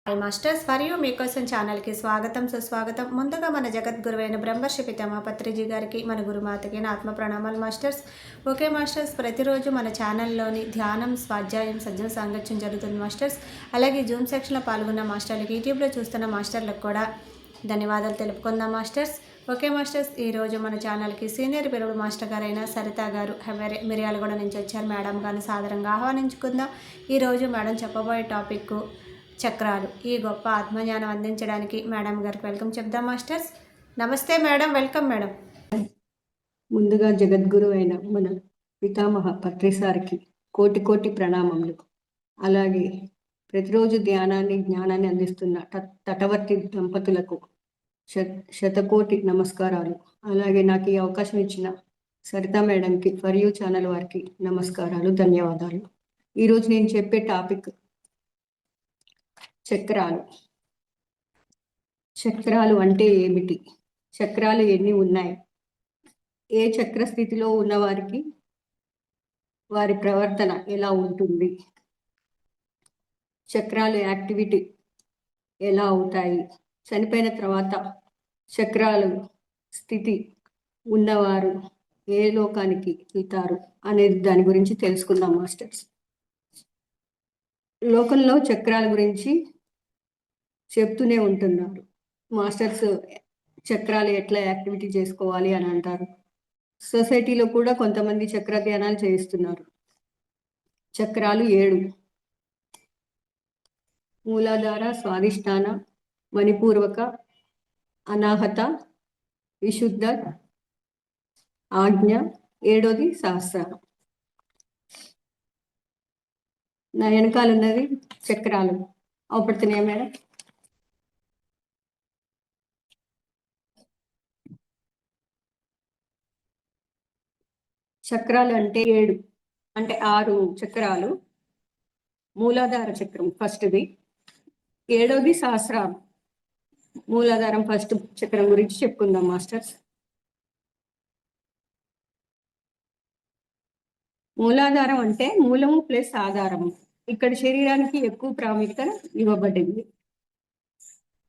Hi masters మరియు మీకోసం ఛానల్కి స్వాగతం సుస్వాగతం. ముందుగా మన జగద్గురువైన బ్రహ్మర్షి పితామహ పత్రిజీ గారికి, మన గురుమాతకి నా ఆత్మ ప్రణామాలు మాస్టర్స్. ఓకే మాస్టర్స్, ప్రతిరోజు మన ఛానల్లోని ధ్యానం, స్వాధ్యాయం, సజ్జన సాంగత్యం జరుగుతుంది మాస్టర్స్. అలాగే జూమ్ సెక్షన్లో పాల్గొన్న మాస్టర్లకి, యూట్యూబ్లో చూస్తున్న మాస్టర్లకు కూడా ధన్యవాదాలు తెలుపుకుందాం మాస్టర్స్. ఓకే మాస్టర్స్, ఈరోజు మన ఛానల్కి సీనియర్ పిరుడు మాస్టర్ గారైన సరిత గారు మిర్యాలగూడ నుంచి వచ్చారు. మేడం గారిని సాదరంగా ఆహ్వానించుకుందాం. ఈరోజు మేడం చెప్పబోయే టాపిక్ చక్రాలు. ఈ గొప్ప ఆత్మజ్ఞానం అందించడానికి మేడం గారికి వెల్కమ్ చెప్దాం మాస్టర్స్. నమస్తే మేడం, వెల్కమ్ మేడం. ముందుగా జగద్గురు అయిన మన పితామహ పత్రిసారికి కోటి కోటి ప్రణామములు. అలాగే ప్రతిరోజు ధ్యానాన్ని జ్ఞానాన్ని అందిస్తున్న తటవర్తి దంపతులకు శతకోటి నమస్కారాలు. అలాగే నాకు ఈ అవకాశం ఇచ్చిన సరితా మేడంకి, ఫర్ యూ ఛానల్ వారికి నమస్కారాలు, ధన్యవాదాలు. ఈరోజు నేను చెప్పే టాపిక్ చక్రాలు. చక్రాలు అంటే ఏమిటి? చక్రాలు ఎన్ని ఉన్నాయి? ఏ చక్ర స్థితిలో ఉన్నవారికి వారి ప్రవర్తన ఎలా ఉంటుంది? చక్రాలు యాక్టివిటీ ఎలా అవుతాయి? చనిపోయిన తర్వాత చక్రాలు స్థితి ఉన్నవారు ఏ లోకానికి వెళ్తారు అనేది దాని గురించి తెలుసుకుందాం మాస్టర్స్. లోకంలో చక్రాల గురించి చెప్తూనే ఉంటున్నారు మాస్టర్స్. చక్రాలు ఎట్లా యాక్టివిటీ చేసుకోవాలి అని అంటారు. సొసైటీలో కూడా కొంతమంది చక్ర ధ్యానాలు చేయిస్తున్నారు. చక్రాలు 7: మూలాధార, స్వాధిష్టాన, మణిపూర్వక, అనాహత, విశుద్ధ, ఆజ్ఞ, 7వది సహస్రారం. నా వెనకాల ఉన్నది చక్రాలు అవపడుతున్నాయా మేడం? చక్రాలు అంటే 7, అంటే 6 చక్రాలు. మూలాధార చక్రం ఫస్ట్ది, 7వది సహస్రారం. మూలాధారం ఫస్ట్ చక్రం గురించి చెప్పుకుందాం మాస్టర్స్. మూలాధారం అంటే మూలము ప్లస్ ఆధారము. ఇక్కడ శరీరానికి ఎక్కువ ప్రాముఖ్యత ఇవ్వబడింది.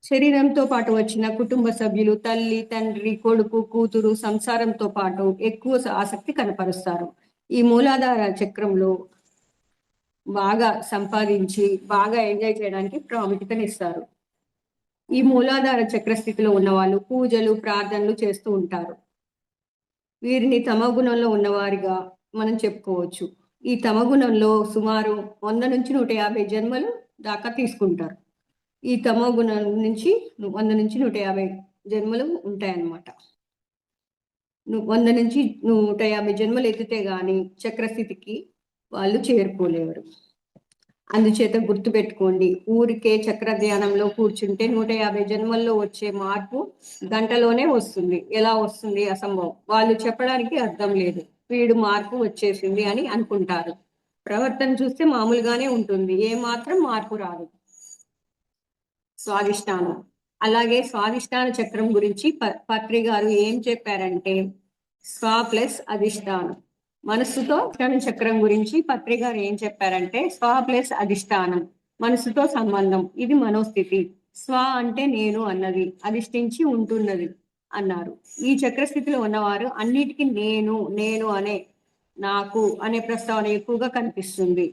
శరీరంతో పాటు వచ్చిన కుటుంబ సభ్యులు, తల్లి, తండ్రి, కొడుకు, కూతురు, సంసారంతో పాటు ఎక్కువ ఆసక్తి కనపరుస్తారు. ఈ మూలాధార చక్రంలో బాగా సంపాదించి బాగా ఎంజాయ్ చేయడానికి ప్రాముఖ్యతనిస్తారు. ఈ మూలాధార చక్ర స్థితిలో ఉన్న వాళ్ళు పూజలు, ప్రార్థనలు చేస్తూ ఉంటారు. వీరిని తమగుణంలో ఉన్నవారిగా మనం చెప్పుకోవచ్చు. ఈ తమగుణంలో సుమారు 100 నుంచి 150 జన్మలు దాకా తీసుకుంటారు. ఈ తమోగుణం నుంచి 100 నుంచి 150 జన్మలు ఉంటాయన్నమాట. 100 నుంచి 150 జన్మలు ఎత్తితే గాని చక్రస్థితికి వాళ్ళు చేరుకోలేరు. అందుచేత గుర్తుపెట్టుకోండి, ఊరికే చక్ర ధ్యానంలో కూర్చుంటే 150 జన్మల్లో వచ్చే మార్పు గంటలోనే వస్తుంది. ఎలా వస్తుంది? అసంభవం. వాళ్ళు చెప్పడానికి అర్థం లేదు. వీడు మార్పు వచ్చేసింది అని అనుకుంటారు. ప్రవర్తన చూస్తే మామూలుగానే ఉంటుంది, ఏ మాత్రం మార్పు రాదు. స్వాధిష్టానం. అలాగే స్వాధిష్టాన చక్రం గురించి పత్రి గారు ఏం చెప్పారంటే, స్వ ప్లస్ అధిష్టానం. మనస్సుతో చక్రం గురించి పత్రి గారు ఏం చెప్పారంటే, స్వ ప్లస్ అధిష్టానం, మనసుతో సంబంధం. ఇది మనోస్థితి. స్వ అంటే నేను అన్నది, అధిష్ఠించి ఉంటున్నది అన్నారు. ఈ చక్రస్థితిలో ఉన్నవారు అన్నిటికీ నేను నేను అనే, నాకు అనే ప్రస్తావన ఎక్కువగా కనిపిస్తుంది.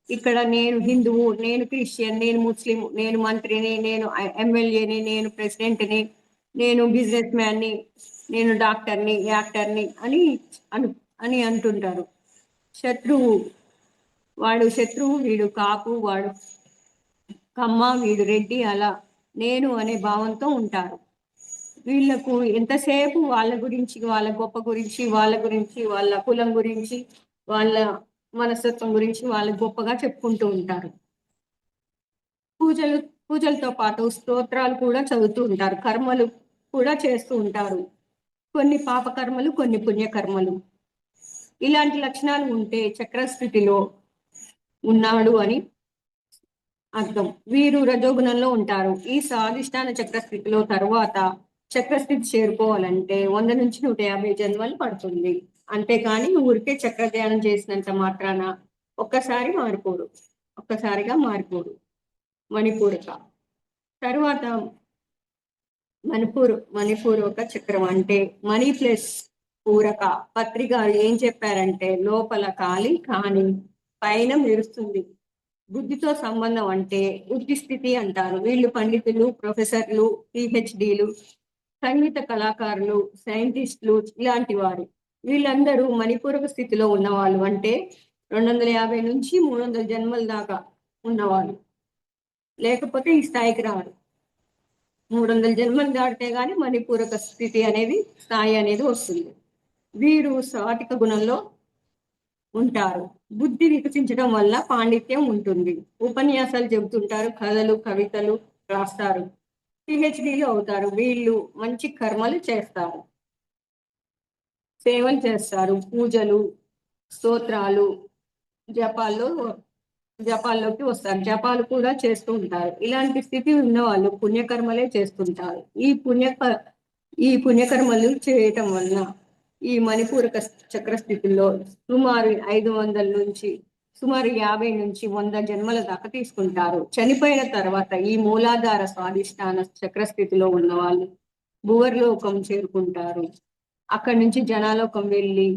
ఇక్కడ నేను హిందువు, నేను క్రిస్టియన్, నేను ముస్లిం, నేను మంత్రిని, నేను ఎమ్మెల్యేని, నేను ప్రెసిడెంట్ని, నేను బిజినెస్ మ్యాన్ని, నేను డాక్టర్ని, యాక్టర్ని అని అంటుంటారు. శత్రువు, వాడు శత్రువు, వీడు కాపు, వాడు కమ్మ, వీడు రెడ్డి, అలా నేను అనే భావంతో ఉంటారు. వీళ్ళకు ఎంతసేపు వాళ్ళ గురించి, వాళ్ళ గొప్ప గురించి, వాళ్ళ కులం గురించి, వాళ్ళ మనస్తత్వం గురించి వాళ్ళు గొప్పగా చెప్పుకుంటూ ఉంటారు. పూజలతో పాటు స్తోత్రాలు కూడా చదువుతూ ఉంటారు. కర్మలు కూడా చేస్తూ ఉంటారు. కొన్ని పాపకర్మలు, కొన్ని పుణ్యకర్మలు. ఇలాంటి లక్షణాలు ఉంటే చక్రస్థితిలో ఉన్నాడు అని అర్థం. వీరు రజోగుణంలో ఉంటారు. ఈ స్వాధిష్టాన చక్రస్థితిలో తరువాత చక్రస్థితి చేరుకోవాలంటే 100 నుంచి 150 జన్మలు పడుతుంది. అంతేకాని ఊరికే చక్ర ధ్యానం చేసినంత మాత్రాన ఒక్కసారిగా మారిపోరు. మణిపూరక. తరువాత మణిపూరక చక్రం అంటే మణి ప్లస్ పూరక. పత్రి గారు ఏం చెప్పారంటే లోపల ఖాళీ కానీ పైన మెరుస్తుంది. బుద్ధితో సంబంధం అంటే బుద్ధి స్థితి అంటారు. వీళ్ళు పండితులు, ప్రొఫెసర్లు, పిహెచ్డీలు, సంగీత కళాకారులు, సైంటిస్టులు ఇలాంటి వారు. వీళ్ళందరూ మణిపూరక స్థితిలో ఉన్నవాళ్ళు. అంటే 250 నుంచి 300 జన్మల దాకా ఉన్నవాళ్ళు. లేకపోతే ఈ స్థాయికి రారు. 300 జన్మలు దాటితే గాని మణిపూరక స్థితి అనేది స్థాయి అనేది వస్తుంది. వీరు సాటిక గుణంలో ఉంటారు. బుద్ధి వికసించడం వల్ల పాండిత్యం ఉంటుంది. ఉపన్యాసాలు చెబుతుంటారు, కథలు, కవితలు రాస్తారు, పిహెచ్డీలు అవుతారు. వీళ్ళు మంచి కర్మలు చేస్తారు, సేవలు చేస్తారు, పూజలు, స్తోత్రాలు, జపాల్లోకి వస్తారు, జపాలు కూడా చేస్తూ ఉంటారు. ఇలాంటి స్థితి ఉన్న వాళ్ళు పుణ్యకర్మలే చేస్తుంటారు. ఈ పుణ్యకర్మలు చేయటం వలన ఈ మణిపూరక చక్ర స్థితిలో సుమారు 50 నుంచి 100 జన్మల దాకా తీసుకుంటారు. చనిపోయిన తర్వాత ఈ మూలాధార స్వాధిష్టాన చక్ర స్థితిలో ఉన్న వాళ్ళు భువర్లోకం చేరుకుంటారు. అక్కడి నుంచి జనాలోకం వెళ్ళి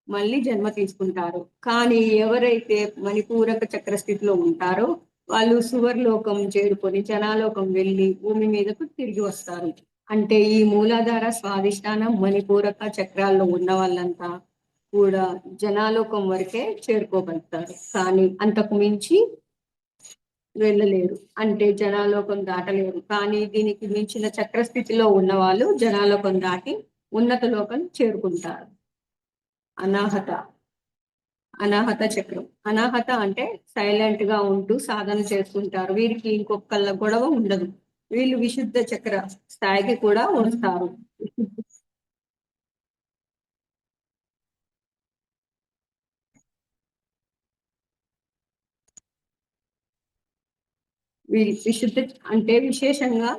మళ్ళీ జన్మ తీసుకుంటారు. కానీ ఎవరైతే మణిపూరక చక్ర స్థితిలో ఉంటారో వాళ్ళు సువర్లోకం చేరుకొని జనాలోకం వెళ్ళి భూమి మీదకు తిరిగి వస్తారు. అంటే ఈ మూలాధార స్వాధిష్టానం మణిపూరక చక్రాల్లో ఉన్న వాళ్ళంతా కూడా జనాలోకం వరకే చేరుకోగలుగుతారు. కానీ అంతకు మించి వెళ్ళలేరు, అంటే జనాలోకం దాటలేరు. కానీ దీనికి మించిన చక్రస్థితిలో ఉన్న వాళ్ళు జనాలోకం దాటి ఉన్నత లోకం చేరుకుంటారు. అనాహత చక్రం. అనాహత అంటే సైలెంట్ గా ఉంటూ సాధన చేసుకుంటారు. వీరికి ఇంకొకళ్ళ గొడవ ఉండదు. వీళ్ళు విశుద్ధ చక్ర స్థాయికి కూడా వస్తారు. విశుద్ధ అంటే విశేషంగా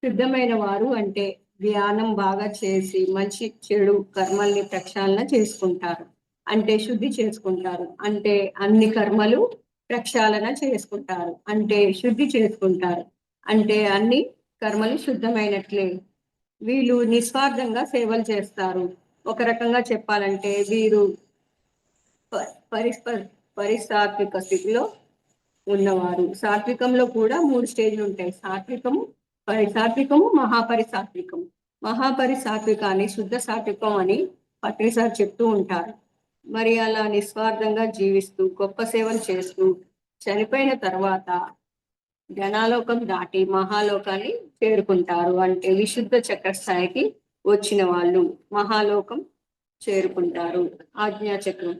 సిద్ధమైన వారు అంటే ధ్యానం బాగా చేసి మంచి చెడు కర్మల్ని ప్రక్షాళన చేసుకుంటారు. అంటే శుద్ధి చేసుకుంటారు. అంటే అన్ని కర్మలు ప్రక్షాళన చేసుకుంటారు. అంటే శుద్ధి చేసుకుంటారు. అంటే అన్ని కర్మలు శుద్ధమైనట్లే. వీళ్ళు నిస్వార్థంగా సేవలు చేస్తారు. ఒక రకంగా చెప్పాలంటే వీరు పరిసాత్విక స్థితిలో ఉన్నవారు. సాత్వికంలో కూడా 3 స్టేజ్లు ఉంటాయి: సాత్వికము, పరిసాత్వికము, మహాపరిసాత్వికము. మహాపరిసాత్వికాన్ని శుద్ధ సాత్వికం అని పత్రిసార్ చెప్తూ ఉంటారు. మరి అలా నిస్వార్థంగా జీవిస్తూ గొప్ప సేవలు చేస్తూ చనిపోయిన తర్వాత జనాలోకం దాటి మహాలోకాన్ని చేరుకుంటారు. అంటే విశుద్ధ చక్ర స్థాయికి వచ్చిన వాళ్ళు మహాలోకం చేరుకుంటారు. ఆజ్ఞా చక్రం.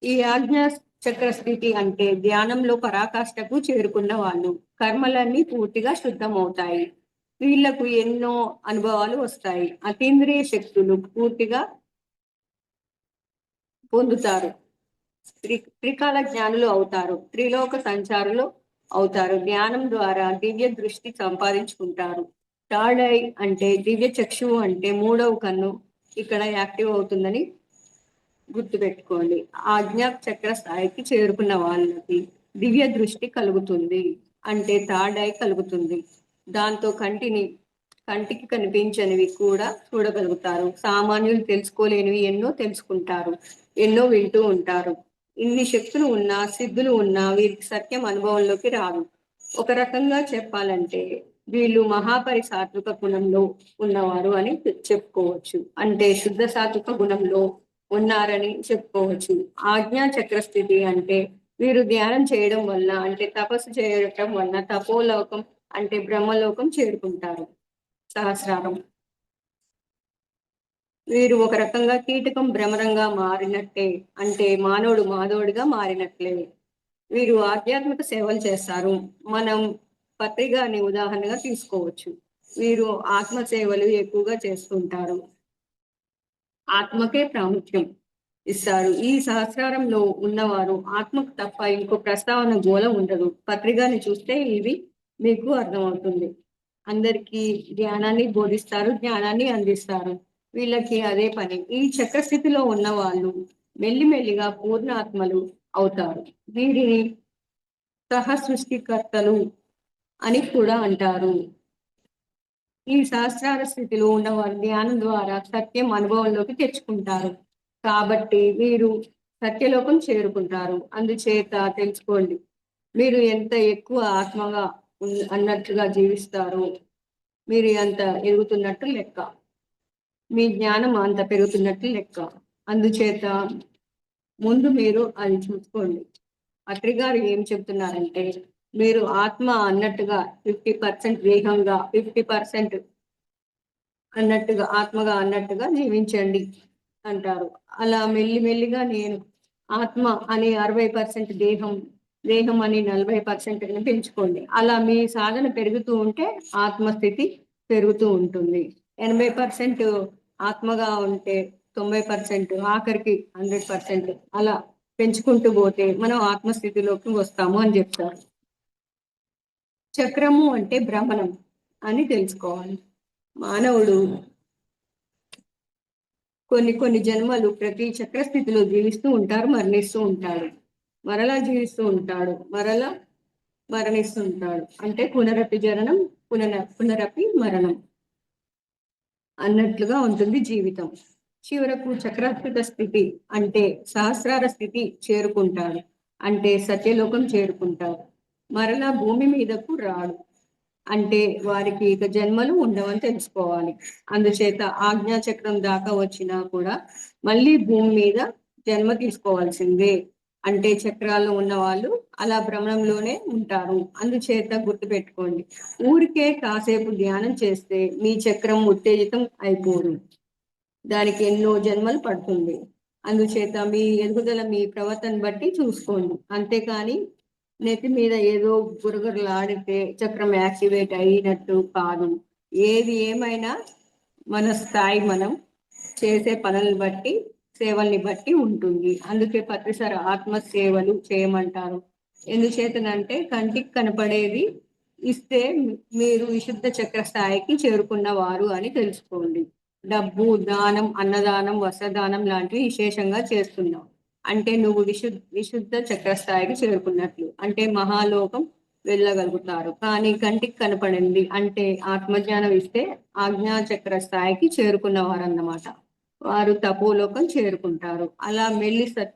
ఈ ఆజ్ఞా చక్ర స్థితి అంటే ధ్యానంలో పరాకాష్ఠకు చేరుకున్న వాళ్ళు. కర్మలన్నీ పూర్తిగా శుద్ధమవుతాయి. వీళ్లకు ఎన్నో అనుభవాలు వస్తాయి. అతీంద్రియ శక్తులు పూర్తిగా పొందుతారు. త్రికాల జ్ఞానులు అవుతారు. త్రిలోక సంచారులు అవుతారు. జ్ఞానం ద్వారా దివ్య దృష్టి సంపాదించుకుంటారు. థర్డ్ ఐ అంటే దివ్య చక్షువు అంటే 3వ కన్ను ఇక్కడ యాక్టివ్ అవుతుందని గుర్తుపెట్టుకోండి. ఆజ్ఞా చక్ర స్థాయికి చేరుకున్న వాళ్ళకి దివ్య దృష్టి కలుగుతుంది. అంటే థర్డ్ ఐ కలుగుతుంది. దాంతో కంటికి కనిపించనివి కూడా చూడగలుగుతారు. సామాన్యులు తెలుసుకోలేనివి ఎన్నో తెలుసుకుంటారు, ఎన్నో వింటూ ఉంటారు. ఇన్ని శక్తులు ఉన్నా, సిద్ధులు ఉన్నా వీరికి సత్యం అనుభవంలోకి రాదు. ఒక రకంగా చెప్పాలంటే వీళ్ళు మహాపరిసాత్విక గుణంలో ఉన్నవారు అని చెప్పుకోవచ్చు. అంటే శుద్ధ సాత్విక గుణంలో ఉన్నారని చెప్పుకోవచ్చు. ఆజ్ఞా చక్రస్థితి అంటే వీరు ధ్యానం చేయడం వల్ల, అంటే తపస్సు చేయడం వల్ల తపోలోకం అంటే బ్రహ్మలోకం చేరుకుంటారు. సహస్రారం. వీరు ఒక రకంగా కీటకం భ్రమరంగా మారినట్టే, అంటే మానవుడు మాధవుడిగా మారినట్లే. వీరు ఆధ్యాత్మిక సేవలు చేస్తారు. మనం పత్రికని ఉదాహరణగా తీసుకోవచ్చు. వీరు ఆత్మ సేవలు ఎక్కువగా చేస్తుంటారు. ఆత్మకే ప్రాముఖ్యం ఇస్తారు. ఈ సహస్రారంలో ఉన్నవారు ఆత్మకు తప్ప ఇంకో ప్రస్తావన గోల ఉండదు. పత్రికని చూస్తే ఇవి మీకు అర్థమవుతుంది. అందరికీ ధ్యానాన్ని బోధిస్తారు, జ్ఞానాన్ని అందిస్తారు. వీళ్ళకి అదే పని. ఈ చక్రస్థితిలో ఉన్న వాళ్ళు మెల్లిమెల్లిగా పూర్ణాత్మలు అవుతారు. వీరిని సహసృష్టికర్తలు అని కూడా అంటారు. ఈ సహస్రార స్థితిలో ఉన్నవారు ధ్యానం ద్వారా సత్యం అనుభవంలోకి తెచ్చుకుంటారు. కాబట్టి మీరు సత్యలోకం చేరుకుంటారు. అందుచేత తెలుసుకోండి, మీరు ఎంత ఎక్కువ ఆత్మగా అన్నట్టుగా జీవిస్తారో మీరు అంత ఎదుగుతున్నట్టు లెక్క. మీ జ్ఞానం అంత పెరుగుతున్నట్టు లెక్క. అందుచేత ముందు మీరు అది చూసుకోండి. అత్రి గారు ఏం చెప్తున్నారంటే, మీరు ఆత్మ అన్నట్టుగా 50% దేహంగా 50% అన్నట్టుగా ఆత్మగా అన్నట్టుగా జీవించండి అంటారు. అలా మెల్లిమెల్లిగా నేను ఆత్మ అనే 60% దేహం, దేహం అని 40% పెంచుకోండి. అలా మీ సాధన పెరుగుతూ ఉంటే ఆత్మస్థితి పెరుగుతూ ఉంటుంది. 80% ఆత్మగా ఉంటే 90%, ఆఖరికి 100% అలా పెంచుకుంటూ పోతే మనం ఆత్మస్థితిలోకి వస్తాము అని చెప్తారు. చక్రము అంటే భ్రమణం అని తెలుసుకోవాలి. మానవుడు కొన్ని జన్మలు ప్రతి చక్రస్థితిలో జీవిస్తూ ఉంటారు, మరణిస్తూ ఉంటాడు, మరలా జీవిస్తూ ఉంటాడు, మరలా మరణిస్తూ ఉంటాడు. అంటే పునరపి జననం, పునరపి మరణం అన్నట్లుగా ఉంటుంది జీవితం. చివరకు చక్రాస్థిత స్థితి అంటే సహస్రార స్థితి చేరుకుంటాడు, అంటే సత్యలోకం చేరుకుంటాడు. మరలా భూమి మీదకు రాడు, అంటే వారికి ఇక జన్మలు ఉండవని తెలుసుకోవాలి. అందుచేత ఆజ్ఞాచక్రం దాకా వచ్చినా కూడా మళ్ళీ భూమి మీద జన్మ తీసుకోవాల్సిందే. అంటే చక్రాల్లో ఉన్న వాళ్ళు అలా భ్రమణంలోనే ఉంటారు. అందుచేత గుర్తుపెట్టుకోండి, ఊరికే కాసేపు ధ్యానం చేస్తే మీ చక్రం ఉత్తేజితం అయిపోదు, దానికి ఎన్నో జన్మలు పడుతుంది. అందుచేత మీ ఎదుగుదల మీ ప్రవర్తన బట్టి చూసుకోండి. అంతేకాని నెత్తి మీద ఏదో గురగురలాడితే చక్రం యాక్టివేట్ అయినట్టు కాదు. ఏది ఏమైనా మన స్థాయి, మనం చేసే పనులను బట్టి, సేవల్ని బట్టి ఉంటుంది. అందుకే ప్రతిసారి ఆత్మ సేవలు చేయమంటారు. ఎందుచేతనంటే కంటికి కనపడేది ఇస్తే మీరు విశుద్ధ చక్ర స్థాయికి చేరుకున్న వారు అని తెలుసుకోండి. డబ్బు, దానం, అన్నదానం, వస్త్రదానం లాంటివి విశేషంగా చేస్తున్నాం అంటే నువ్వు విశుద్ధ చక్ర స్థాయికి చేరుకున్నట్లు, అంటే మహాలోకం వెళ్ళగలుగుతారు. కానీ కంటికి కనపడింది అంటే ఆత్మజ్ఞానం ఇస్తే ఆజ్ఞా చక్ర స్థాయికి చేరుకున్న వారు అన్నమాట. వారు తపోలోకం చేరుకుంటారు. అలా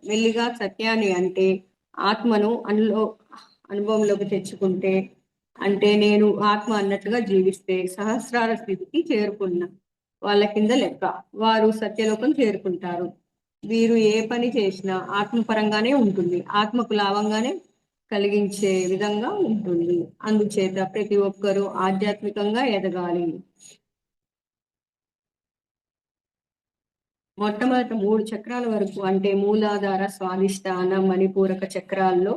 మెల్లిగా సత్యాన్ని అంటే ఆత్మను అనుభవంలోకి తెచ్చుకుంటే, అంటే నేను ఆత్మ అన్నట్టుగా జీవిస్తే సహస్రార స్థితికి చేరుకున్నా వాళ్ళ కింద లెక్క. వారు సత్యలోకం చేరుకుంటారు. వీరు ఏ పని చేసినా ఆత్మపరంగానే ఉంటుంది, ఆత్మకు లాభంగానే కలిగించే విధంగా ఉంటుంది. అందుచేత ప్రతి ఒక్కరూ ఆధ్యాత్మికంగా ఎదగాలి. మొట్టమొదటి 3 చక్రాల వరకు అంటే మూలాధార, స్వాధిష్టాన, మణిపూరక చక్రాల్లో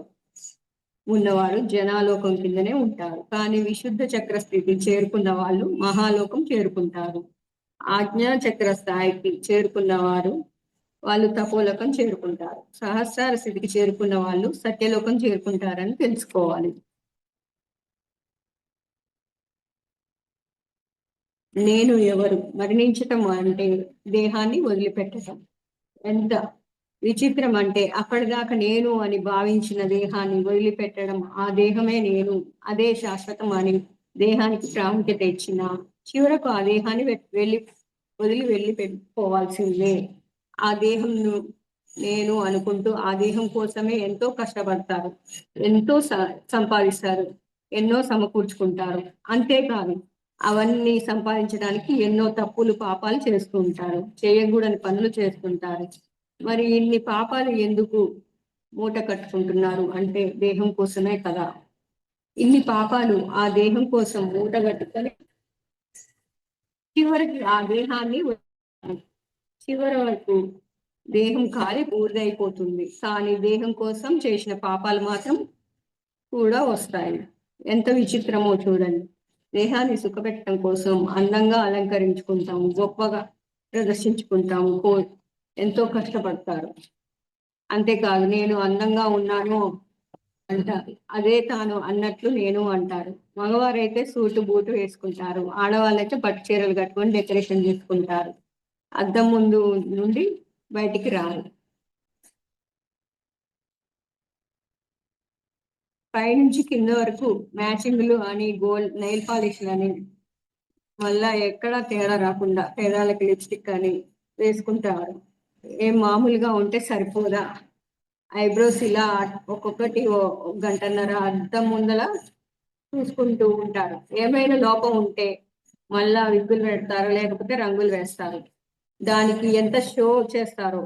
ఉన్నవారు జనాలోకం కిందనే ఉంటారు. కానీ విశుద్ధ చక్ర స్థితి చేరుకున్న వాళ్ళు మహాలోకం చేరుకుంటారు. ఆజ్ఞా చక్ర స్థాయికి చేరుకున్న వారు వాళ్ళు తపోలోకం చేరుకుంటారు. సహస్రార స్థితికి చేరుకున్న వాళ్ళు సత్యలోకం చేరుకుంటారని తెలుసుకోవాలి. నేను ఎవరు? మరణించటం అంటే దేహాన్ని వదిలిపెట్టడం. ఎంత విచిత్రం అంటే అప్పటిదాకా నేను అని భావించిన దేహాన్ని వదిలిపెట్టడం. ఆ దేహమే నేను, అదే శాశ్వతం అని దేహానికి ప్రాముఖ్యత ఇచ్చిన చివరకు ఆ దేహాన్ని వదిలి పెట్టుకోవాల్సిందే. ఆ దేహంను నేను అనుకుంటూ ఆ దేహం కోసమే ఎంతో కష్టపడతారు, ఎంతో సంపాదిస్తారు, ఎన్నో సమకూర్చుకుంటారు. అంతేకాదు అవన్నీ సంపాదించడానికి ఎన్నో తప్పులు, పాపాలు చేస్తూ ఉంటారు, చేయకూడని పనులు చేస్తుంటారు. మరి ఇన్ని పాపాలు ఎందుకు మూట కట్టుకుంటున్నారు అంటే దేహం కోసమే కదా. ఇన్ని పాపాలు ఆ దేహం కోసం మూట కట్టుకొని చివరికి ఆ దేహాన్ని చివరి వరకు దేహం కాలి బూడిదైపోతుంది. కానీ దేహం కోసం చేసిన పాపాలు మాత్రం కూడా వస్తాయి. ఎంత విచిత్రమో చూడండి. దేహాన్ని సుఖపెట్టడం కోసం అందంగా అలంకరించుకుంటాము, గొప్పగా ప్రదర్శించుకుంటాము, ఎంతో కష్టపడతారు. అంతేకాదు నేను అందంగా ఉన్నాను అంటారు, అదే తాను అన్నట్లు నేను అంటారు. మగవారైతే సూటు బూటు వేసుకుంటారు, ఆడవాళ్ళైతే పట్టు చీరలు కట్టుకొని డెకరేషన్ చేసుకుంటారు, అద్దం ముందు నుండి బయటికి రారు. పైనుంచి కింద వరకు మ్యాచింగ్లు అని గోల్డ్ నెయిల్ పాలిష్లు అని మళ్ళా ఎక్కడ తేడా రాకుండా తేడాలకి లిప్స్టిక్ అని వేసుకుంటారు. ఏం మామూలుగా ఉంటే సరిపోదా, ఐబ్రోస్ ఇలా ఒక్కొక్కటి గంటన్నర అద్దం ముందల చూసుకుంటూ ఉంటారు. ఏమైనా లోపం ఉంటే మళ్ళా విగ్గులు పెడతారు, లేకపోతే రంగులు వేస్తారు. దానికి ఎంత షో చేస్తారో.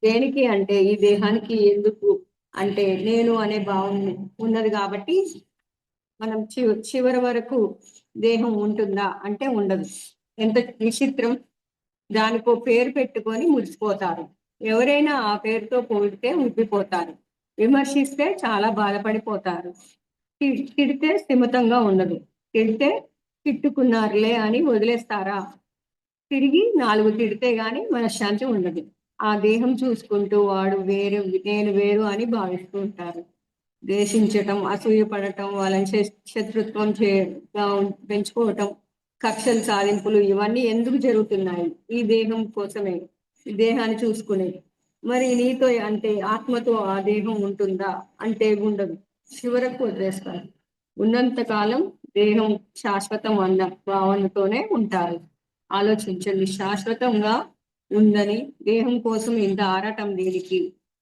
దేనికి అంటే ఈ దేహానికి ఎందుకు అంటే నేను అనే భావం ఉన్నది కాబట్టి మనం చివరి వరకు దేహం ఉంటుందా అంటే ఉండదు. ఎంత విచిత్రం. దానికో పేరు పెట్టుకొని మురిసిపోతారు. ఎవరైనా ఆ పేరుతో పోలితే ఉబ్బిపోతారు. విమర్శిస్తే చాలా బాధపడిపోతారు. తిడితే స్థిమితంగా ఉండదు. తిడితే తిట్టుకున్నారులే అని వదిలేస్తారా? తిరిగి 4 తిడితే గాని మనశ్శాంతి ఉండదు. ఆ దేహం చూసుకుంటూ వాడు వేరు నేను వేరు అని భావిస్తూ ఉంటారు. ద్వేషించటం, అసూయ పడటం, వాళ్ళని శత్రుత్వం పెంచుకోవటం, కక్షలు సాధింపులు ఇవన్నీ ఎందుకు జరుగుతున్నాయి? ఈ దేహం కోసమే. ఈ దేహాన్ని చూసుకునే. మరి నీతో అంటే ఆత్మతో ఆ దేహం ఉంటుందా అంటే ఉండదు. చివరకు వదిలేస్తారు. ఉన్నంత కాలం దేహం శాశ్వతం అన్న భావనతోనే ఉంటారు. ఆలోచించండి, శాశ్వతంగా ఉందని దేహం కోసం ఇంత ఆరాటం దేనికి?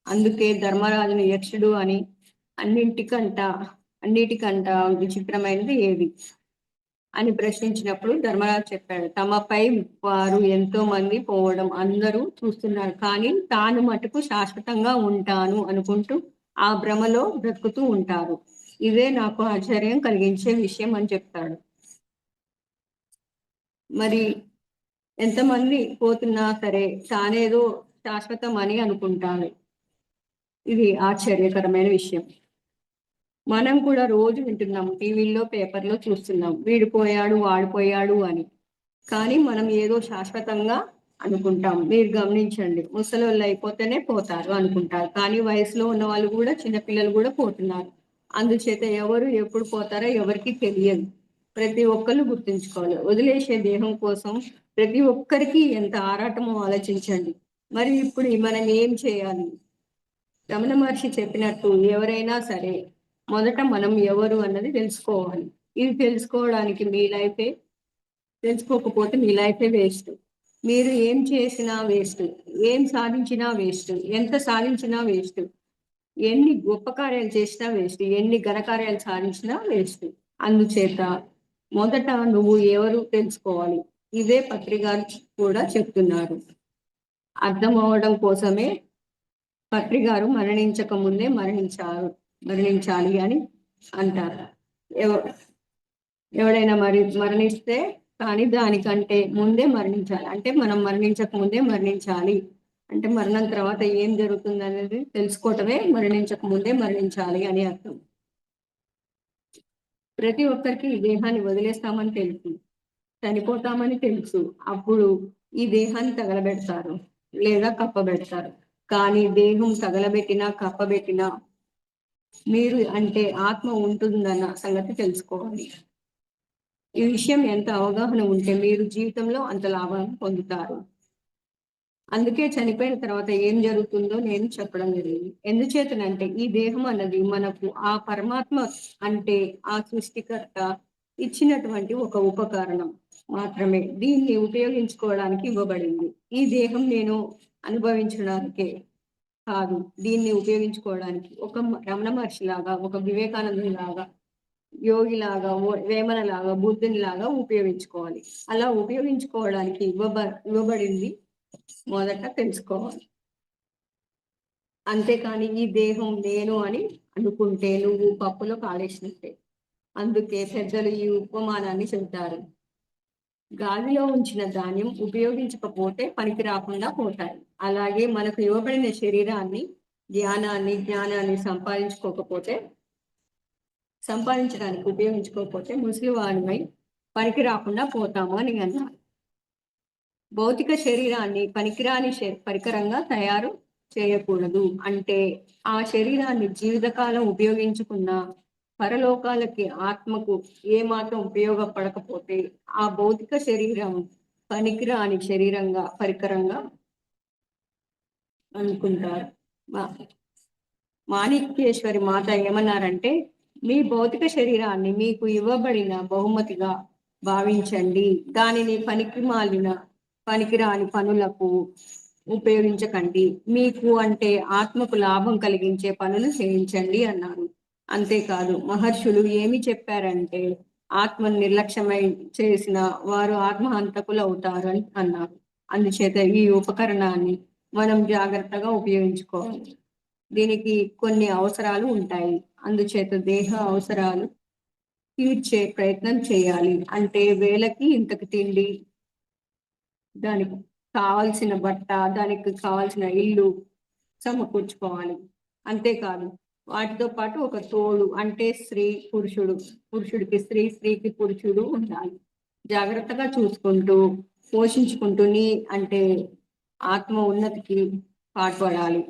అందుకే ధర్మరాజును యక్షుడు అని అన్నింటికంట అన్నిటికంట విచిత్రమైనది ఏది అని ప్రశ్నించినప్పుడు ధర్మరాజు చెప్పాడు, తమపై వారు ఎంతో మంది పోవడం అందరూ చూస్తున్నారు, కానీ తాను మటుకు శాశ్వతంగా ఉంటాను అనుకుంటూ ఆ భ్రమలో బ్రతుకుతూ ఉంటారు. ఇదే నాకు ఆశ్చర్యం కలిగించే విషయం అని చెప్తాడు. మరి ఎంతమంది పోతున్నా సరే తానేదో శాశ్వతం అని అనుకుంటాను. ఇది ఆశ్చర్యకరమైన విషయం. మనం కూడా రోజు వింటున్నాం, టీవీల్లో పేపర్లో చూస్తున్నాం, వీడిపోయాడు వాడిపోయాడు అని. కానీ మనం ఏదో శాశ్వతంగా అనుకుంటాం. మీరు గమనించండి, ముసలోళ్ళు అయిపోతేనే పోతారు అనుకుంటారు, కానీ వయసులో ఉన్న వాళ్ళు కూడా, చిన్నపిల్లలు కూడా పోతున్నారు. అందుచేత ఎవరు ఎప్పుడు పోతారో ఎవరికి తెలియదు. ప్రతి ఒక్కరు గుర్తుంచుకోవాలి. వదిలేసే దేహం కోసం ప్రతి ఒక్కరికి ఎంత ఆరాటమో ఆలోచించండి. మరి ఇప్పుడు మనం ఏం చేయాలి? రమణ మహర్షి చెప్పినట్టు ఎవరైనా సరే మొదట మనం ఎవరు అన్నది తెలుసుకోవాలి. ఇది తెలుసుకోవడానికి మీ లైఫే, తెలుసుకోకపోతే మీ లైఫే వేస్ట్. మీరు ఏం చేసినా వేస్ట్, ఏం సాధించినా వేస్ట్, ఎంత సాధించినా వేస్ట్, ఎన్ని గొప్ప కార్యాలు చేసినా వేస్ట్, ఎన్ని ఘనకార్యాలు సాధించినా వేస్ట్. అందుచేత మొదట నువ్వు ఎవరు తెలుసుకోవాలి. ఇదే పత్రిక కూడా చెప్తున్నారు. అర్థం అవడం కోసమే పత్రి గారు మరణించక ముందే మరణించాలి అని అంటారు. ఎవడైనా మరణిస్తే కానీ దానికంటే ముందే మరణించాలి. అంటే మనం మరణించక ముందే మరణించాలి. అంటే మరణం తర్వాత ఏం జరుగుతుంది అనేది తెలుసుకోవటమే మరణించక ముందే మరణించాలి అని అర్థం. ప్రతి ఒక్కరికి ఈ దేహాన్ని వదిలేస్తామని తెలుసు, చనిపోతామని తెలుసు. అప్పుడు ఈ దేహాన్ని తగలబెడతారు లేదా కప్పబెడతారు. కానీ దేహం తగలబెట్టినా కప్పబెట్టినా మీరు అంటే ఆత్మ ఉంటుందన్న సంగతి తెలుసుకోవాలి. ఈ విషయం ఎంత అవగాహన ఉంటే మీరు జీవితంలో అంత లాభం పొందుతారు. అందుకే చనిపోయిన తర్వాత ఏం జరుగుతుందో నేను చెప్పడం జరిగింది. ఎందుచేతనంటే ఈ దేహం అన్నది మనకు ఆ పరమాత్మ అంటే ఆ సృష్టికర్త ఇచ్చినటువంటి ఒక ఉపకరణం మాత్రమే. దీన్ని ఉపయోగించుకోవడానికి ఇవ్వబడింది. ఈ దేహం నేను అనుభవించడానికే కాదు, దీన్ని ఉపయోగించుకోవడానికి ఒక రమణ మహర్షి లాగా, ఒక వివేకానందుని లాగా, యోగి లాగా, వేమన లాగా, బుద్ధుని లాగా ఉపయోగించుకోవాలి. అలా ఉపయోగించుకోవడానికి ఇవ్వబడింది మొదట తెలుసుకోవాలి. అంతేకాని ఈ దేహం నేను అని అనుకుంటే నువ్వు పప్పులో కాలేసినట్టే. అందుకే పెద్దలు ఈ ఉపమానాన్ని చెబుతారు. గాలిలో ఉంచిన ధాన్యం ఉపయోగించకపోతే పనికి రాకుండా పోతాయి. అలాగే మనకు ఇవ్వబడిన శరీరాన్ని, జ్ఞానాన్ని సంపాదించడానికి ఉపయోగించుకోకపోతే ముసలివాడిపై పనికి రాకుండా పోతాము అని అన్నారు. భౌతిక శరీరాన్ని పనికిరాని పరికరంగా తయారు చేయకూడదు. అంటే ఆ శరీరాన్ని జీవితకాలం ఉపయోగించుకున్న పరలోకాలకి ఆత్మకు ఏమాత్రం ఉపయోగపడకపోతే ఆ భౌతిక శరీరం పనికిరాని పరికరంగా అనుకుంటారు. మాణిక్యేశ్వరి మాత ఏమన్నారంటే, మీ భౌతిక శరీరాన్ని మీకు ఇవ్వబడిన బహుమతిగా భావించండి. దానిని పనికిరాని పనులకు ఉపయోగించకండి. మీకు అంటే ఆత్మకు లాభం కలిగించే పనులు చేయించండి అన్నారు. అంతేకాదు మహర్షులు ఏమి చెప్పారంటే, ఆత్మను నిర్లక్ష్యమై చేసిన వారు ఆత్మహంతకులు అవుతారు అని అన్నారు. అందుచేత ఈ ఉపకరణాన్ని మనం జాగ్రత్తగా ఉపయోగించుకోవాలి. దీనికి కొన్ని అవసరాలు ఉంటాయి. అందుచేత దేహ అవసరాలు తీర్చే ప్రయత్నం చేయాలి. అంటే వేళకి ఇంతకు తిండి, దానికి కావాల్సిన బట్ట, దానికి కావాల్సిన ఇల్లు సమకూర్చుకోవాలి. అంతేకాదు వాటితో పాటు ఒక తోడు, అంటే స్త్రీ పురుషుడు, పురుషుడికి స్త్రీ, స్త్రీకి పురుషుడు ఉండాలి. జాగ్రత్తగా చూసుకుంటూ పోషించుకుంటూ అంటే ఆత్మ ఉన్నతికి పాటుపడాలి.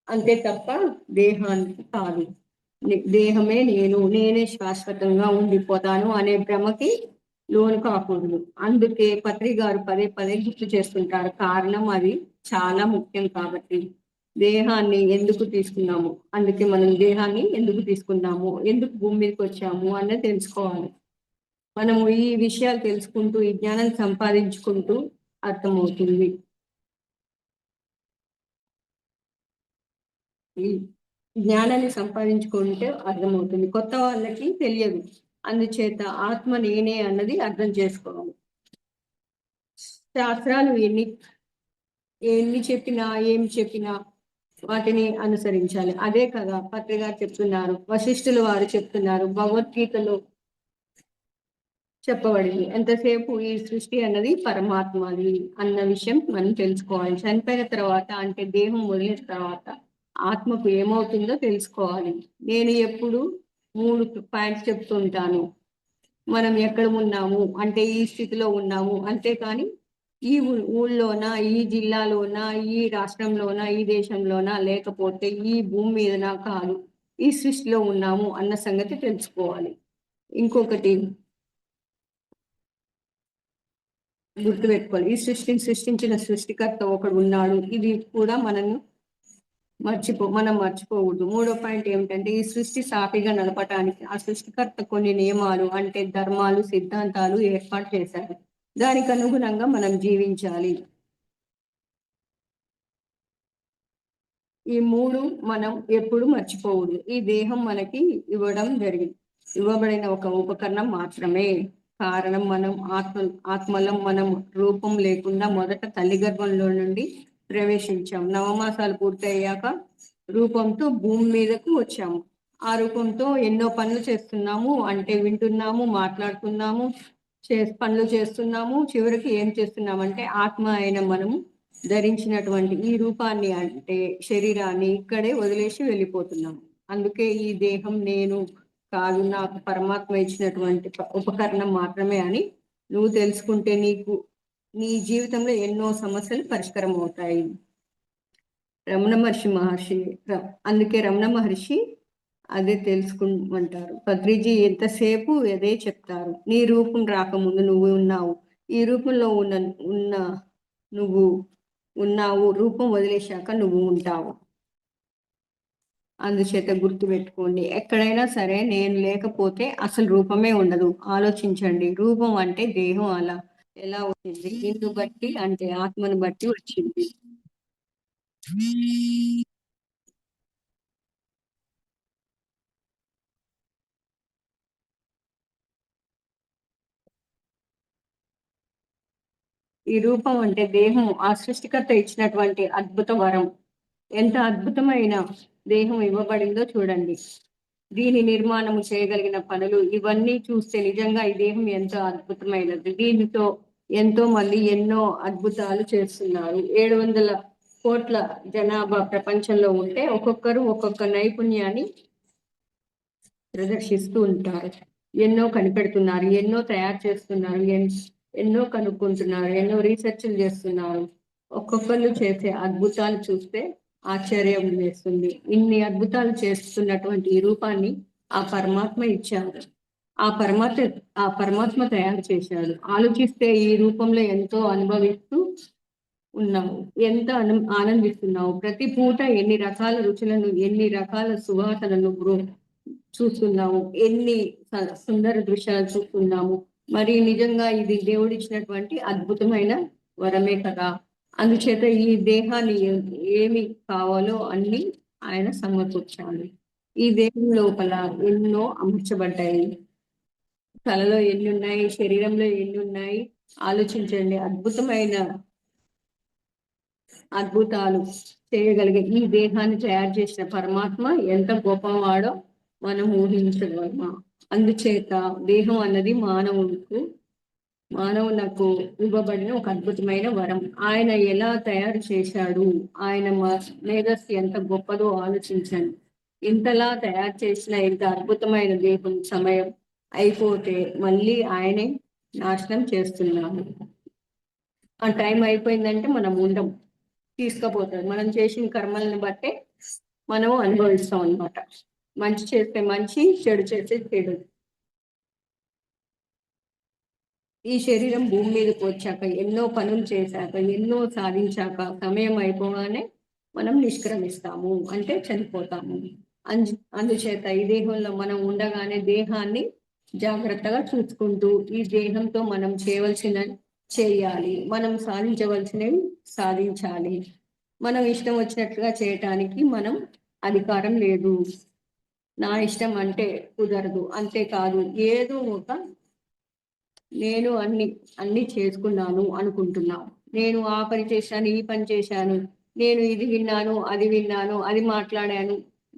అంతే తప్ప దేహానికి కాదు. దేహమే నేనే శాశ్వతంగా ఉండిపోతాను అనే భ్రమకి లోను కాకూడదు. అందుకే పత్రి గారు పదే పదే గుర్తు చేస్తుంటారు. కారణం అది చాలా ముఖ్యం కాబట్టి. దేహాన్ని ఎందుకు తీసుకున్నాము, అందుకే మనం దేహాన్ని ఎందుకు తీసుకున్నాము, ఎందుకు భూమి మీదకి వచ్చాము అన్నది తెలుసుకోవాలి. మనము ఈ విషయాలు తెలుసుకుంటూ ఈ జ్ఞానం సంపాదించుకుంటూ అర్థమవుతుంది. ఈ జ్ఞానాన్ని సంపాదించుకుంటే అర్థమవుతుంది. కొత్త వాళ్ళకి తెలియదు. అందుచేత ఆత్మ నేనే అన్నది అర్థం చేసుకోవాలి. శాస్త్రాలు ఎన్ని చెప్పినా ఏమి చెప్పినా వాటిని అనుసరించాలి. అదే కదా పత్రిక చెప్తున్నారు, వశిష్ఠులు వారు చెప్తున్నారు, భగవద్గీతలో చెప్పబడింది. ఎంతసేపు ఈ సృష్టి అన్నది పరమాత్మది అన్న విషయం మనం తెలుసుకోవాలి. చనిపోయిన తర్వాత, అంటే దేహం వదిలిన తర్వాత ఆత్మకు ఏమవుతుందో తెలుసుకోవాలి. నేను ఎప్పుడు 3 పాయింట్స్ చెప్తుంటాను. మనం ఎక్కడ ఉన్నాము అంటే ఈ స్థితిలో ఉన్నాము, అంతేకాని ఈ ఊళ్ళోనా, ఈ జిల్లాలోనా, ఈ రాష్ట్రంలోనా, ఈ దేశంలోనా, లేకపోతే ఈ భూమి మీదనా కాదు, ఈ సృష్టిలో ఉన్నాము అన్న సంగతి తెలుసుకోవాలి. ఇంకొకటి గుర్తుపెట్టుకోవాలి, ఈ సృష్టిని సృష్టించిన సృష్టికర్త ఒకడు ఉన్నాడు. ఇది కూడా మనం మర్చిపోకూడదు. 3వ పాయింట్ ఏమిటంటే, ఈ సృష్టి సాఫీగా నడపటానికి ఆ సృష్టికర్త కొన్ని నియమాలు, అంటే ధర్మాలు, సిద్ధాంతాలు ఏర్పాటు చేశారు. దానికి అనుగుణంగా మనం జీవించాలి. ఈ 3 మనం ఎప్పుడు మర్చిపోకూడదు. ఈ దేహం మనకి ఇవ్వబడిన ఒక ఉపకరణం మాత్రమే. కారణం మనం ఆత్మలం మనం రూపం లేకుండా మొదట తల్లి గర్భంలో నుండి ప్రవేశించాం. 9 మాసాలు పూర్తయ్యాక రూపంతో భూమి మీదకు వచ్చాము. ఆ రూపంతో ఎన్నో పనులు చేస్తున్నాము, అంటే వింటున్నాము, మాట్లాడుతున్నాము, పనులు చేస్తున్నాము. చివరికి ఏం చేస్తున్నామంటే ఆత్మ అయిన మనము ధరించినటువంటి ఈ రూపాన్ని, అంటే శరీరాన్ని ఇక్కడే వదిలేసి వెళ్ళిపోతున్నాము. అందుకే ఈ దేహం నేను కాదు, నాకు పరమాత్మ ఇచ్చినటువంటి ఉపకరణం మాత్రమే అని నువ్వు తెలుసుకుంటే నీ జీవితంలో ఎన్నో సమస్యలు పరిష్కారం అవుతాయి. అందుకే రమణ మహర్షి అదే తెలుసుకుంటారు. పత్రిజీ ఎంతసేపు అదే చెప్తారు. నీ రూపం రాకముందు నువ్వు ఉన్నావు, ఈ రూపంలో నువ్వు ఉన్నావు, రూపం వదిలేశాక నువ్వు ఉంటావు. అందుచేత గుర్తు పెట్టుకోండి, ఎక్కడైనా సరే నేను లేకపోతే అసలు రూపమే ఉండదు. ఆలోచించండి, రూపం అంటే దేహం ఎలా వచ్చింది, నిన్ను బట్టి అంటే ఆత్మను బట్టి వచ్చింది. ఈ రూపం అంటే దేహం ఆ సృష్టికర్త ఇచ్చినటువంటి అద్భుత వరం. ఎంత అద్భుతమైన దేహం ఇవ్వబడిందో చూడండి. దీని నిర్మాణము చేయగలిగిన పనులు ఇవన్నీ చూస్తే నిజంగా ఈ దేహం ఎంతో అద్భుతమైనది. దీనితో ఎంతో మంది ఎన్నో అద్భుతాలు చేస్తున్నారు. 700 కోట్ల జనాభా ప్రపంచంలో ఉంటే ఒక్కొక్కరు ఒక్కొక్క నైపుణ్యాన్ని ప్రదర్శిస్తూ ఉంటారు. ఎన్నో కనిపెడుతున్నారు, ఎన్నో తయారు చేస్తున్నారు, ఎన్నో కనుక్కుంటున్నారు, ఎన్నో రీసెర్చ్లు చేస్తున్నారు. ఒక్కొక్కరు చేసే అద్భుతాలు చూస్తే ఆశ్చర్యం వేస్తుంది. ఇన్ని అద్భుతాలు చేస్తున్నటువంటి ఈ రూపాన్ని ఆ పరమాత్మ ఇచ్చాడు. ఆ పరమాత్మ తయారు చేశాడు. ఆలోచిస్తే ఈ రూపంలో ఎంతో అనుభవిస్తూ ఉన్నావు, ఎంత ఆనందిస్తున్నావు, ప్రతి పూట ఎన్ని రకాల రుచులను, ఎన్ని రకాల సువాసనలు చూస్తున్నాము, ఎన్ని సుందర దృశ్యాలు చూస్తున్నాము. మరి నిజంగా ఇది దేవుడిచ్చినటువంటి అద్భుతమైన వరమే కదా. అందుచేత ఈ దేహాన్ని ఏమి కావాలో అన్ని ఆయన సమకూర్చాలి. ఈ దేహం లోపల ఎన్నో అమర్చబడ్డాయి. తలలో ఎన్ని ఉన్నాయి, శరీరంలో ఎన్ని ఉన్నాయి ఆలోచించండి. అద్భుతాలు చేయగలిగే ఈ దేహాన్ని తయారు చేసిన పరమాత్మ ఎంత గొప్పవాడో మనం ఊహించగలమా. అందుచేత దేహం అన్నది మానవునకు ఇవ్వబడిన ఒక అద్భుతమైన వరం. ఆయన ఎలా తయారు చేశాడు, ఆయన మేధస్సు ఎంత గొప్పదో ఆలోచించండి. ఇంతలా తయారు చేసిన ఇంత అద్భుతమైన దేహం సమయం అయిపోతే మళ్ళీ ఆయనే నాశనం చేస్తున్నాము. ఆ టైం అయిపోయిందంటే మనం ఉండం, తీసుకుపోతాడు. మనం చేసిన కర్మలను బట్టే మనం అనుభవిస్తాం అన్నమాట. మంచి చేస్తే మంచి, చెడు చేస్తే చెడు. ఈ శరీరం భూమి మీదకి వచ్చాక, ఎన్నో పనులు చేశాక, ఎన్నో సాధించాక సమయం అయిపోగానే మనం నిష్క్రమిస్తాము, అంటే చనిపోతాము. అందుచేత ఈ దేహంలో మనం ఉండగానే దేహాన్ని జాగ్రత్తగా చూసుకుంటూ ఈ దేహంతో మనం చేయవలసిన చేయాలి, మనం సాధించవలసినవి సాధించాలి. మనం ఇష్టం వచ్చినట్లుగా చేయటానికి మనం అధికారం లేదు. నా ఇష్టం అంటే కుదరదు. అంతేకాదు ఏదో ఒక నేను అన్ని చేసుకున్నాను అనుకుంటున్నాను. నేను ఆ పని చేశాను, ఈ పని చేశాను, నేను ఇది విన్నాను, అది విన్నాను, అది మాట్లాడాను,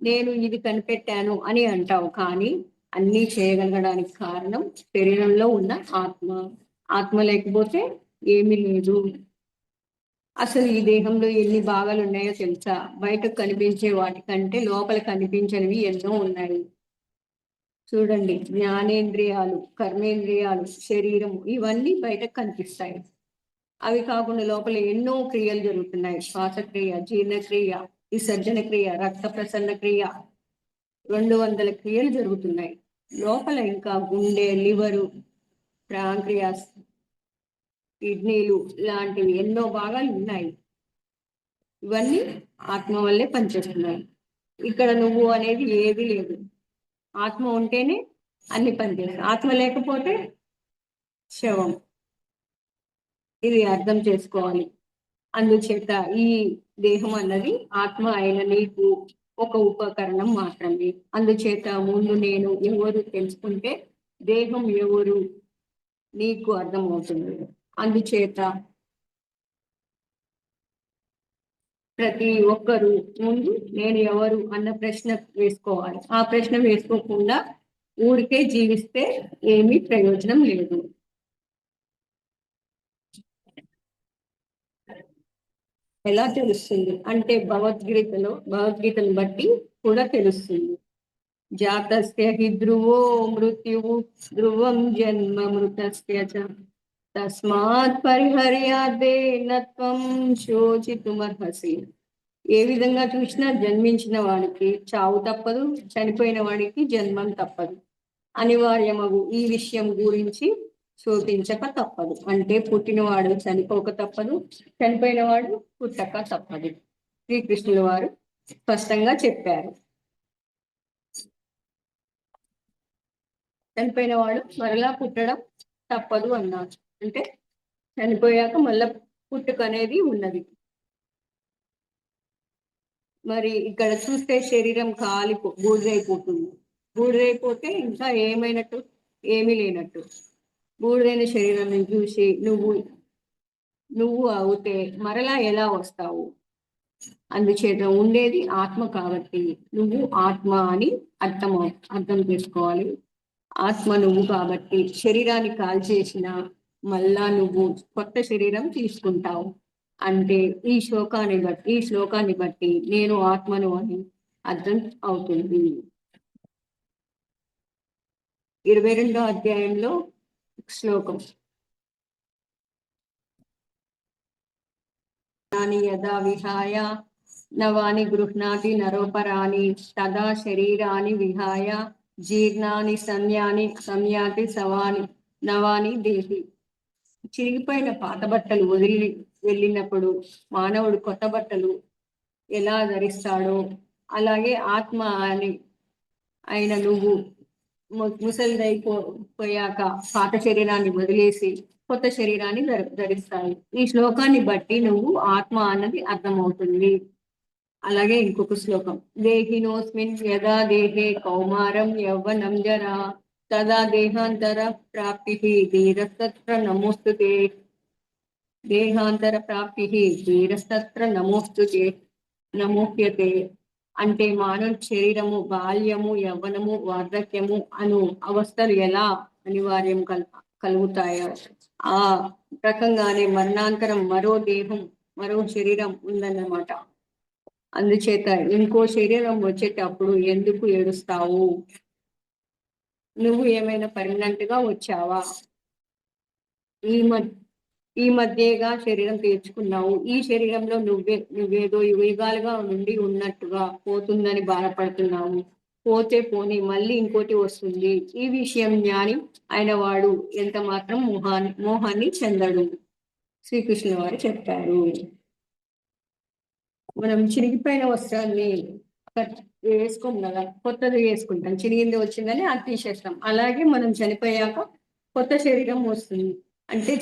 నేను ఇది కనిపెట్టాను అని అంటావు. కానీ అన్నీ చేయగలగడానికి కారణం శరీరంలో ఉన్న ఆత్మ. ఆత్మ లేకపోతే ఏమీ లేదు. అసలు ఈ దేహంలో ఎన్ని భాగాలు ఉన్నాయో తెలుసా? బయటకు కనిపించే వాటికంటే లోపల కనిపించనివి ఎన్నో ఉన్నాయి. చూడండి, జ్ఞానేంద్రియాలు, కర్మేంద్రియాలు, శరీరం, ఇవన్నీ బయటకు కనిపిస్తాయి. అవి కాకుండా లోపల ఎన్నో క్రియలు జరుగుతున్నాయి. శ్వాసక్రియ, జీర్ణక్రియ, విసర్జన క్రియ, రక్త ప్రసరణ క్రియ, 200 క్రియలు జరుగుతున్నాయి లోపల. ఇంకా గుండె, లివరు, ప్యాంక్రియాస్, కిడ్నీలు లాంటివి ఎన్నో భాగాలు ఉన్నాయి. ఇవన్నీ ఆత్మ వల్లే పనిచేస్తున్నాయి. ఇక్కడ నువ్వు అనేది ఏది లేదు. ఆత్మ ఉంటేనే అన్ని పనిచేస్తాయి. ఆత్మ లేకపోతే శవం. ఇది అర్థం చేసుకోవాలి. అందుచేత ఈ దేహం అన్నది ఆత్మ అయిన నీకు ఒక ఉపకరణం మాత్రమే. అందుచేత ముందు నేను ఎవరు తెలుసుకుంటే దేహం ఎవరు నీకు అర్థమవుతుంది. అందుచేత ప్రతి ఒక్కరు ముందు నేను ఎవరు అన్న ప్రశ్న వేసుకోవాలి. ఆ ప్రశ్న వేసుకోకుండా ఊరికే జీవిస్తే ఏమీ ప్రయోజనం లేదు. ఎలా తెలుస్తుంది అంటే భగవద్గీతను బట్టి కూడా తెలుస్తుంది. జాతస్య హి ధ్రువో మృత్యువు ధ్రువం జన్మ మృతస్య చ తస్మాత్ పరిహర్యాదే నత్వం శోచితుమర్హసి. ఏ విధంగా చూసినా జన్మించిన వాడికి చావు తప్పదు, చనిపోయిన వాడికి జన్మం తప్పదు. అనివార్యమగు ఈ విషయం గురించి శోధించక తప్పదు. అంటే పుట్టినవాడు చనిపోక తప్పదు, చనిపోయిన వాడు పుట్టక తప్పదు. శ్రీకృష్ణుల వారు స్పష్టంగా చెప్పారు. చనిపోయిన వాడు మరలా పుట్టడం తప్పదు అన్నారు. అంటే చనిపోయాక మళ్ళా పుట్టుక అనేది ఉన్నది. మరి ఇక్కడ చూస్తే శరీరం బూడిదైపోతుంది. బూడిదైపోతే ఇంకా ఏమైనట్టు? ఏమీ లేనట్టు. బూడిదైన శరీరాన్ని చూసి నువ్వు అవుతే మరలా ఎలా వస్తావు? అందుచేత ఉండేది ఆత్మ కాబట్టి నువ్వు ఆత్మ అని అర్థం చేసుకోవాలి. ఆత్మ నువ్వు కాబట్టి శరీరాన్ని కాల్చేసిన మళ్ళా నువ్వు కొత్త శరీరం తీసుకుంటావు. అంటే ఈ శ్లోకాన్ని బట్టి నేను ఆత్మను అని అర్థం అవుతుంది. 22వ అధ్యాయంలో శ్లోకం. యదా విహాయ నవాని గృహ్ణాతి నరోపరాని తదా శరీరాన్ని విహాయ జీర్ణాని సంయాతి నవాని దేహి. చిరిగిపోయిన పాత బట్టలు వెళ్ళినప్పుడు మానవుడు కొత్త బట్టలు ఎలా ధరిస్తాడో, అలాగే ఆత్మ అని అయిన నువ్వు పోయాక పాత శరీరాన్ని వదిలేసి కొత్త శరీరాన్ని ధరిస్తావు. ఈ శ్లోకాన్ని బట్టి నువ్వు ఆత్మ అన్నది అర్థమవుతుంది. అలాగే ఇంకొక శ్లోకం, దేహినోస్మిన్ యదా దేహే కౌమారం యవ్వనం జరా తదా దేహాంతర ప్రాప్తి ధీరస్తత్ర నమోస్తుతే. దేహాంతర ప్రాప్తి ధీరస్తత్ర నమోస్తుతే నమోహ్యతే. అంటే మానవ శరీరము బాల్యము, యవ్వనము, వార్ధక్యము అను అవస్థలు ఎలా అనివార్యం కలుగుతాయో ఆ రకంగానే మరణాంతరం మరో దేహం, మరో శరీరం ఉందన్నమాట. అందుచేత ఇంకో శరీరం వచ్చేటప్పుడు ఎందుకు ఏడుస్తావు? నువ్వు ఏమైనా పర్మనెంట్ గా వచ్చావా? ఈ మధ్యగా శరీరం తీర్చుకున్నావు. ఈ శరీరంలో నువ్వేదో యుగాలుగా నుండి ఉన్నట్టుగా పోతుందని బాధపడుతున్నావు. పోతే పోని, మళ్ళీ ఇంకోటి వస్తుంది. ఈ విషయం జ్ఞాని అయిన వాడు ఎంత మాత్రం మోహాన్ని చెందడు. శ్రీకృష్ణుల వారు చెప్పారు. మనం చిరిగిపోయిన వస్త్రాన్ని వేసుకోం కదా, కొత్తది వేసుకుంటాం. చిరిగింది వచ్చిందని అది తీసేస్తాం. అలాగే మనం చనిపోయాక కొత్త శరీరం వస్తుంది. అంటే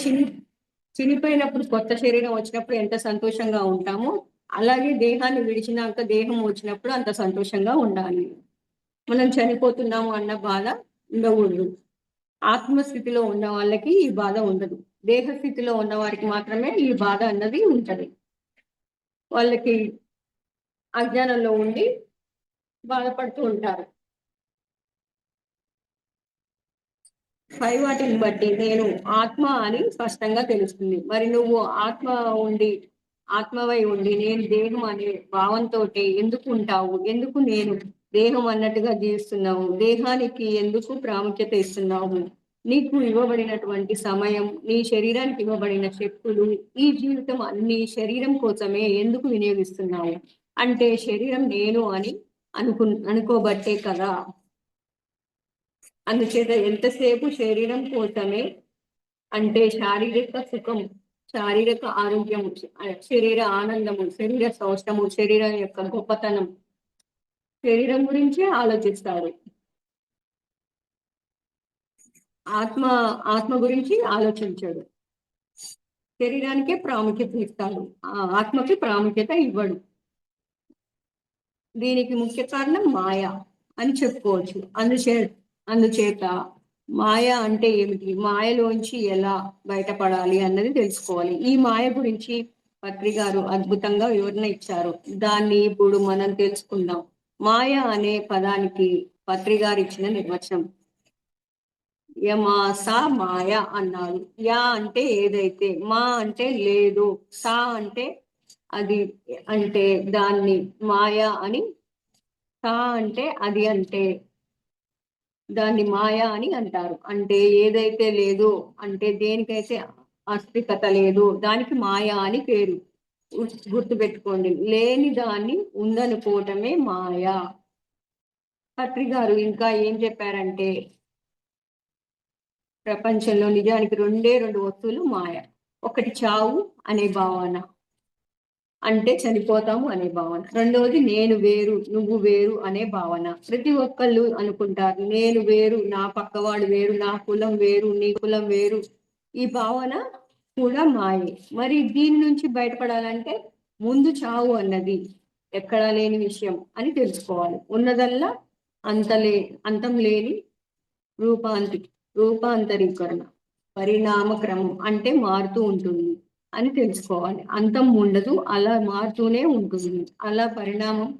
చనిపోయినప్పుడు కొత్త శరీరం వచ్చినప్పుడు ఎంత సంతోషంగా ఉంటామో, అలాగే దేహాన్ని విడిచినాక దేహం వచ్చినప్పుడు అంత సంతోషంగా ఉండాలి. మనం చనిపోతున్నాము అన్న బాధ ఉండకూడదు. ఆత్మస్థితిలో ఉన్న వాళ్ళకి ఈ బాధ ఉండదు. దేహస్థితిలో ఉన్న వారికి మాత్రమే ఈ బాధ అన్నది ఉంటది. వాళ్ళకి అజ్ఞానంలో ఉండి బాధపడుతూ ఉంటారు. పై వాటిని బట్టి నేను ఆత్మ అని స్పష్టంగా తెలుస్తుంది. మరి నువ్వు ఆత్మవై ఉండి నేను దేహం అనే భావంతో ఎందుకు ఉంటావు? ఎందుకు నేను దేహం అన్నట్టుగా జీవిస్తున్నావు? దేహానికి ఎందుకు ప్రాముఖ్యత ఇస్తున్నావు? నీకు ఇవ్వబడినటువంటి సమయం, నీ శరీరానికి ఇవ్వబడిన శక్తులు, ఈ జీవితం అన్ని శరీరం కోసమే ఎందుకు వినియోగిస్తున్నావు? అంటే శరీరం నేను అని అనుకోబట్టే కదా. అందుచేత ఎంతసేపు శరీరం కోసమే, అంటే శారీరక సుఖం, శారీరక ఆరోగ్యము, శరీర ఆనందము, శరీర సౌష్టము, శరీరం యొక్క గొప్పతనం, శరీరం గురించే ఆలోచిస్తారు. ఆత్మ గురించి ఆలోచించాడు. శరీరానికే ప్రాముఖ్యత ఇస్తాడు, ఆత్మకి ప్రాముఖ్యత ఇవ్వడు. దీనికి ముఖ్య కారణం మాయ అని చెప్పుకోవచ్చు. అందుచేత మాయ అంటే ఏమిటి, మాయలోంచి ఎలా బయటపడాలి అన్నది తెలుసుకోవాలి. ఈ మాయ గురించి పత్రి గారు అద్భుతంగా వివరణ ఇచ్చారు. దాన్ని ఇప్పుడు మనం తెలుసుకుందాం. మాయ అనే పదానికి పత్రి గారు ఇచ్చిన నిర్వచనం, యమాసా మాయ అన్నారు. యా అంటే ఏదైతే, మా అంటే లేదు, సా అంటే అది, అంటే దాన్ని మాయ అని, సా అంటే అది, అంటే దాన్ని మాయ అని అంటారు. అంటే ఏదైతే లేదు, అంటే దేనికైతే అస్తికత లేదు, దానికి మాయ అని పేరు. గుర్తుపెట్టుకోండి, లేని దాన్ని ఉందనుకోవటమే మాయ. పత్రి గారు ఇంకా ఏం చెప్పారంటే, ప్రపంచంలో నిజానికి రెండు వస్తువులు మాయ. ఒకటి చావు అనే భావన, అంటే చనిపోతాము అనే భావన. రెండవది నేను వేరు, నువ్వు వేరు అనే భావన. ప్రతి ఒక్కళ్ళు అనుకుంటారు నేను వేరు, నా పక్కవాడు వేరు, నా కులం వేరు, నీ కులం వేరు. ఈ భావన కూడా మాయే. మరి దీని నుంచి బయటపడాలంటే ముందు చావు అన్నది ఎక్కడా లేని విషయం అని తెలుసుకోవాలి. ఉన్నదల్లా అంతం లేని రూపాంతరీకరణ, పరిణామ క్రమం, అంటే మారుతూ ఉంటుంది అని తెలుసుకోవాలి. అంతం ఉండదు, అలా మారుతూనే ఉంటుంది. అలా పరిణామం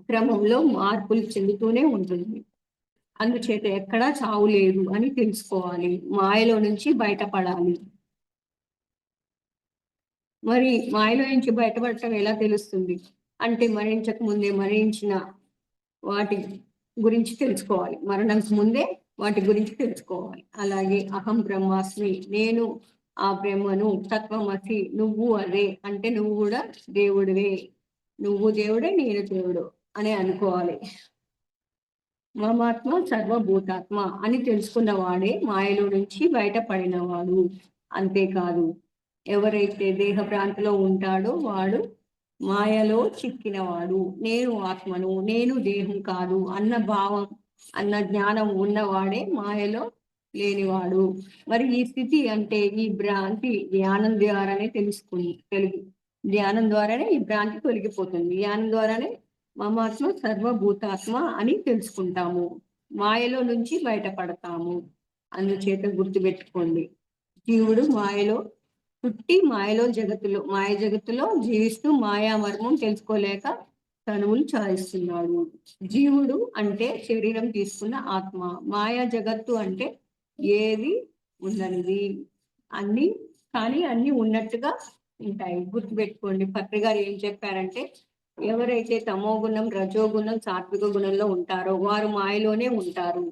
క్రమంలో మార్పులు చెందుతూనే ఉంటుంది. అందుచేత ఎక్కడా చావు లేదు అని తెలుసుకోవాలి. మాయలో నుంచి బయటపడాలి. మరి మాయలో నుంచి బయటపడటం ఎలా తెలుస్తుంది అంటే, మరణించక ముందే మరణించిన వాటి గురించి తెలుసుకోవాలి. మరణంకు ముందే వాటి గురించి తెలుసుకోవాలి. అలాగే అహం బ్రహ్మాస్మి, నేను ఆ బ్రహ్మను, తత్వమసి, నువ్వు అదే, అంటే నువ్వు కూడా దేవుడివే, నువ్వు దేవుడే నేను దేవుడు అని అనుకోవాలి. మమాత్మ సర్వభూతాత్మ అని తెలుసుకున్న వాడే మాయలో నుంచి బయటపడినవాడు. అంతేకాదు, ఎవరైతే దేహభ్రాంతిలో ఉంటాడో వాడు మాయలో చిక్కినవాడు. నేను ఆత్మను, నేను దేహం కాదు అన్న భావం, అన్న జ్ఞానం ఉన్నవాడే మాయలో లేనివాడు. మరి ఈ స్థితి అంటే ఈ భ్రాంతి ధ్యానం ద్వారానే ధ్యానం ద్వారానే ఈ భ్రాంతి తొలగిపోతుంది. ధ్యానం ద్వారానే మమాత్మ సర్వభూతాత్మ అని తెలుసుకుంటాము. మాయలో నుంచి బయటపడతాము. అందుచేత గుర్తుపెట్టుకోండి, జీవుడు మాయలో పుట్టి మాయ జగత్తులో జీవిస్తూ మాయా మర్మం తెలుసుకోలేక తనువులు చాలిస్తున్నాడు. జీవుడు అంటే శరీరం తీసుకున్న ఆత్మ, మాయా జగత్తు అంటే ఏది ఉండనిది, అన్ని కానీ అన్ని ఉన్నట్టుగా ఉంటాయి. గుర్తుపెట్టుకోండి, పత్రి గారు ఏం చెప్పారంటే ఎవరైతే తమో గుణం, రజోగుణం, సాత్విక గుణంలో ఉంటారో వారు మాయలోనే ఉంటారు.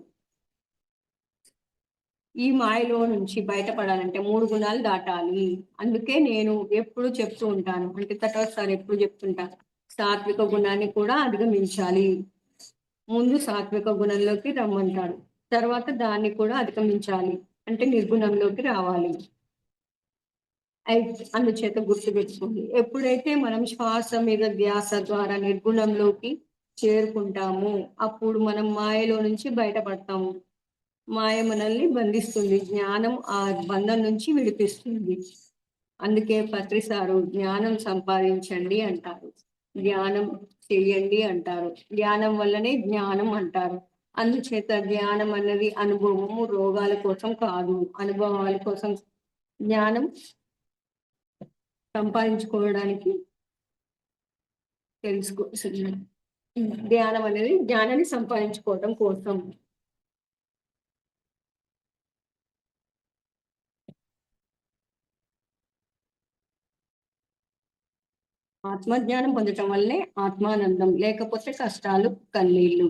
ఈ మాయలో నుంచి బయటపడాలంటే 3 గుణాలు దాటాలి. అందుకే నేను ఎప్పుడు చెప్తూ ఉంటాను, అంటే తటస్థాలు ఎప్పుడు చెప్తుంటాను, సాత్విక గుణాన్ని కూడా అధిగమించాలి. ముందు సాత్విక గుణంలోకి రమ్మంటాడు, తర్వాత దాన్ని కూడా అధిగమించాలి, అంటే నిర్గుణంలోకి రావాలి. అందుచేత గుర్తుపెట్టుకోండి, ఎప్పుడైతే మనం శ్వాస మీద ధ్యాస ద్వారా నిర్గుణంలోకి చేరుకుంటామో అప్పుడు మనం మాయలో నుంచి బయటపడతాము. మాయ మనల్ని బంధిస్తుంది, జ్ఞానం ఆ బంధం నుంచి విడిపిస్తుంది. అందుకే పత్రిసారు జ్ఞానం సంపాదించండి అంటారు, ధ్యానం చెయ్యండి అంటారు, ధ్యానం వల్లనే జ్ఞానం అంటారు. అందుచేత జ్ఞానం అన్నది అనుభవము, రోగాల కోసం కాదు, అనుభవాల కోసం. జ్ఞానం సంపాదించుకోవడానికి ధ్యానం అనేది జ్ఞానాన్ని సంపాదించుకోవడం కోసం. ఆత్మజ్ఞానం పొందటం వల్లే ఆత్మానందం, లేకపోతే కష్టాలు, కన్నీళ్లు.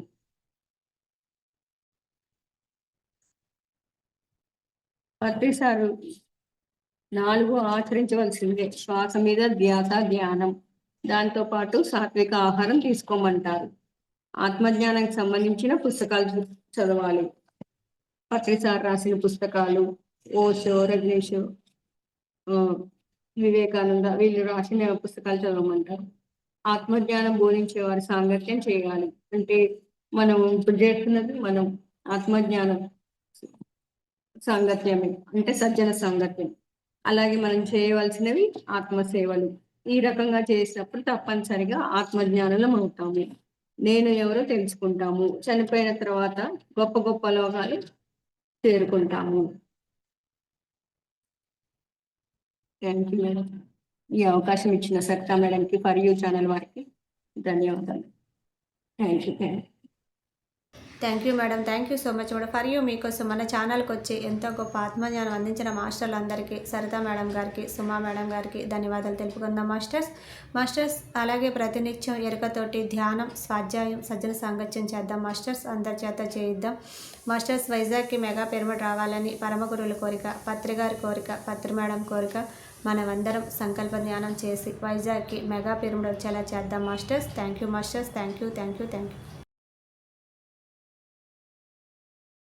ప్రతిసారు 4 ఆచరించవలసిందే: శ్వాస మీద ధ్యాస, ధ్యానం, దాంతో పాటు సాత్విక ఆహారం తీసుకోమంటారు. ఆత్మజ్ఞానానికి సంబంధించిన పుస్తకాలు చదవాలి. పత్రిసార్ రాసిన పుస్తకాలు, ఓషో, రజనీష్, వివేకానంద వీళ్ళు రాసిన పుస్తకాలు చదవమంటారు. ఆత్మజ్ఞానం బోధించే వారి సాంగత్యం చేయాలి. అంటే మనం ఇప్పుడు చేస్తున్నది మనం ఆత్మజ్ఞానం సాంగత్యమే, అంటే సజ్జన సాంగత్యం. అలాగే మనం చేయవలసినవి ఆత్మసేవలు. ఈ రకంగా చేసినప్పుడు తప్పనిసరిగా ఆత్మజ్ఞానం అవుతాము. నేను ఎవరో తెలుసుకుంటాము. చనిపోయిన తర్వాత గొప్ప గొప్ప లోకాలు చేరుకుంటాము. Thank you madam. ఈ అవకాశం ఇచ్చిన సరితా మేడంకి, ఫర్ యూ ఛానల్ వారికి ధన్యవాదాలు. Thank you. Thank you madam, thank you so much madam. For you మీకోసం మన ఛానల్కి వచ్చి ఎంతో గొప్ప ఆత్మజ్ఞానం అందించిన మాస్టర్లందరికీ, సరితా మేడం గారికి, సుమా మేడం గారికి ధన్యవాదాలు తెలుపుకుందాం మాస్టర్స్. అలాగే ప్రతినిత్యం ఎరుకతోటి ధ్యానం, స్వాధ్యాయం, సజ్జన సాంగత్యం చేద్దాం మాస్టర్స్. అందరి చేత చేయిద్దాం మాస్టర్స్. వైజాగ్కి మెగా పిరమిడ్ రావాలని పరమ గురువుల కోరిక, పత్రి గారి కోరిక, పత్రి మేడం కోరిక. మనమందరం సంకల్ప ధ్యానం చేసి వైజాగ్కి మెగా పిరమిడ్ వచ్చేలా చేద్దాం masters. Thank you masters. Thank you.